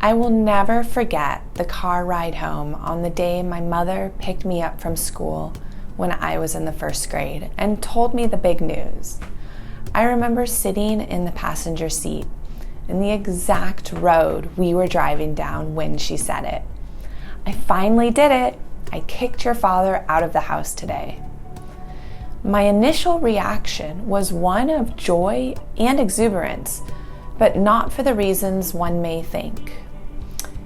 I will never forget the car ride home on the day my mother picked me up from school when I was in the first grade and told me the big news. I remember sitting in the passenger seat in the exact road we were driving down when she said it. "I finally did it. I kicked your father out of the house today." My initial reaction was one of joy and exuberance, but not for the reasons one may think.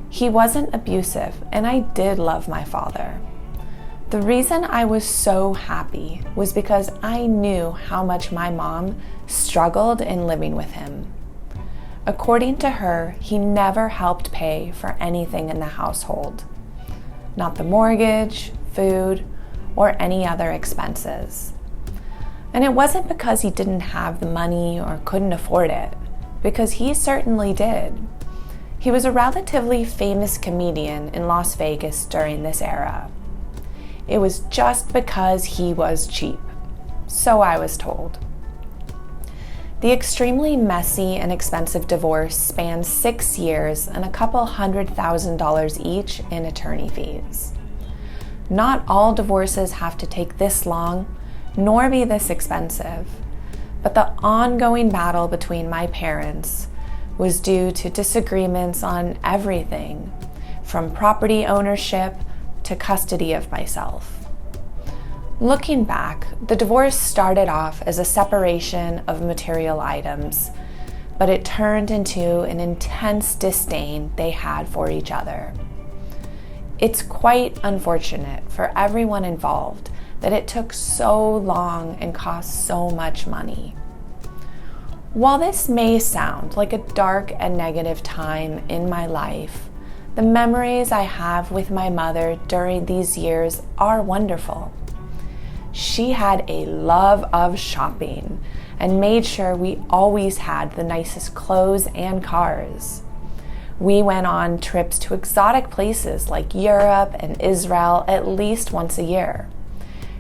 He wasn't abusive, and I did love my father. The reason I was so happy was because I knew how much my mom struggled in living with him. According to her, he never helped pay for anything in the household. Not the mortgage, food, or any other expenses. And it wasn't because he didn't have the money or couldn't afford it, because he certainly did. He was a relatively famous comedian in Las Vegas during this era. It was just because he was cheap, so I was told. The extremely messy and expensive divorce spanned 6 years and a couple $100,000 each in attorney fees. Not all divorces have to take this long, nor be this expensive, but the ongoing battle between my parents was due to disagreements on everything, from property ownership to custody of myself. Looking back, the divorce started off as a separation of material items, but it turned into an intense disdain they had for each other. It's quite unfortunate for everyone involved that it took so long and cost so much money. While this may sound like a dark and negative time in my life, the memories I have with my mother during these years are wonderful. She had a love of shopping and made sure we always had the nicest clothes and cars. We went on trips to exotic places like Europe and Israel at least once a year.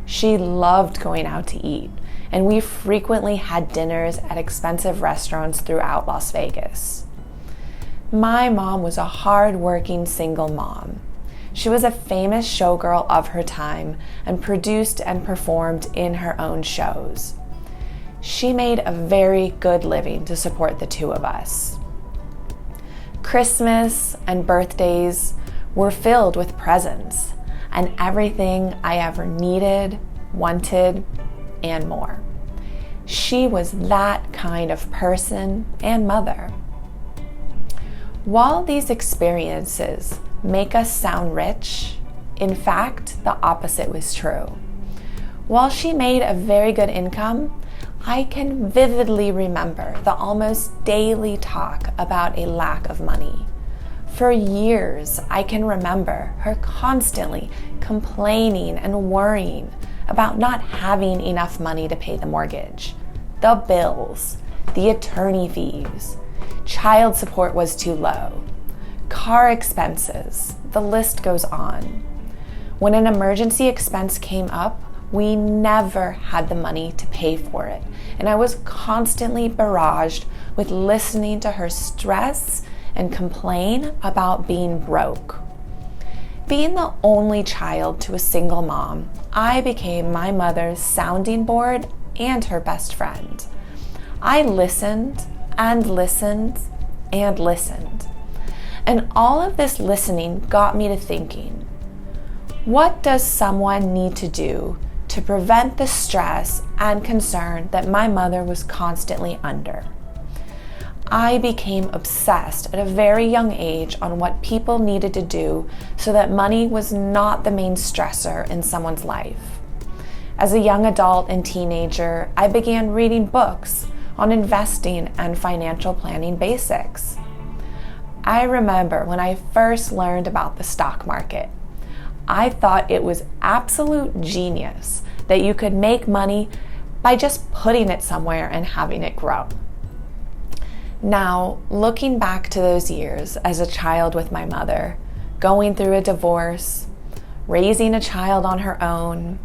She loved going out to eat, and we frequently had dinners at expensive restaurants throughout Las Vegas. My mom was a hard-working single mom. She was a famous showgirl of her time and produced and performed in her own shows. She made a very good living to support the two of us. Christmas and birthdays were filled with presents and everything I ever needed, wanted, and more. She was that kind of person and mother. While these experiences make us sound rich, in fact, the opposite was true. While she made a very good income, I can vividly remember the almost daily talk about a lack of money. For years, I can remember her constantly complaining and worrying about not having enough money to pay the mortgage, the bills, the attorney fees. Child support was too low, car expenses, the list goes on. When an emergency expense came up, we never had the money to pay for it, and I was constantly barraged with listening to her stress and complain about being broke. Being the only child to a single mom, I became my mother's sounding board and her best friend. I listened and listened and listened. And all of this listening got me to thinking, what does someone need to do to prevent the stress and concern that my mother was constantly under? I became obsessed at a very young age on what people needed to do so that money was not the main stressor in someone's life. As a young adult and teenager, I began reading books on investing and financial planning basics. I remember when I first learned about the stock market. I thought it was absolute genius that you could make money by just putting it somewhere and having it grow. Now, looking back to those years as a child with my mother, going through a divorce, raising a child on her own,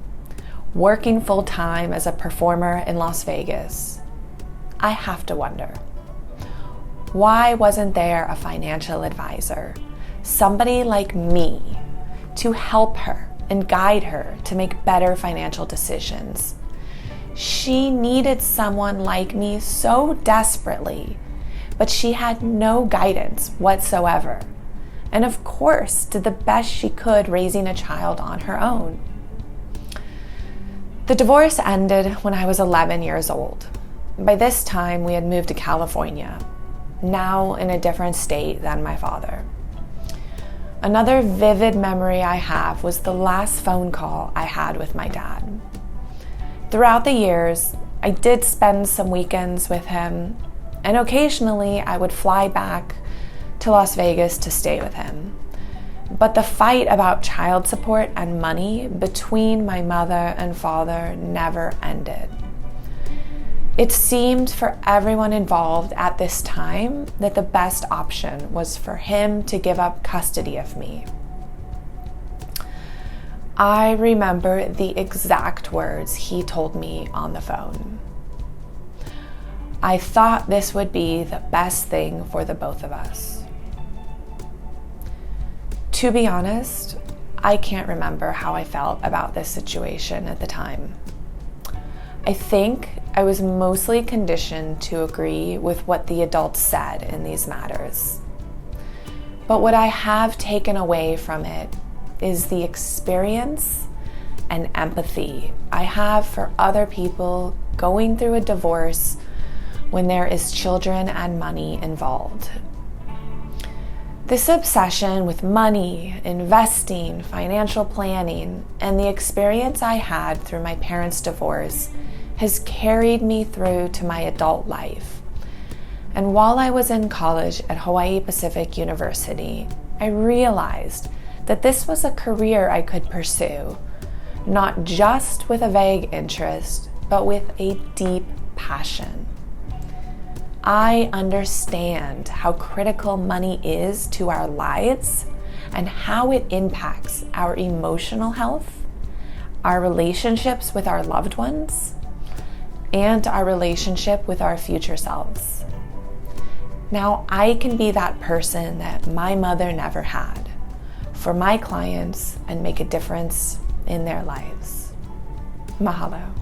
working full-time as a performer in Las Vegas, I have to wonder, Why wasn't there a financial advisor, somebody like me, to help her and guide her to make better financial decisions? She needed someone like me so desperately, but she had no guidance whatsoever. And of course, did the best she could raising a child on her own. The divorce ended when I was 11 years old. By this time, we had moved to California, now in a different state than my father. Another vivid memory I have was the last phone call I had with my dad. Throughout the years, I did spend some weekends with him, and occasionally I would fly back to Las Vegas to stay with him. But the fight about child support and money between my mother and father never ended. It seemed for everyone involved at this time that the best option was for him to give up custody of me. I remember the exact words he told me on the phone. I thought this would be the best thing for the both of us. To be honest, I can't remember how I felt about this situation at the time. I think I was mostly conditioned to agree with what the adults said in these matters. But what I have taken away from it is the experience and empathy I have for other people going through a divorce when there is children and money involved. This obsession with money, investing, financial planning, and the experience I had through my parents' divorce has carried me through to my adult life. And while I was in college at Hawaii Pacific University, I realized that this was a career I could pursue, not just with a vague interest, but with a deep passion. I understand how critical money is to our lives and how it impacts our emotional health, our relationships with our loved ones, and our relationship with our future selves. Now I can be that person that my mother never had for my clients and make a difference in their lives. Mahalo.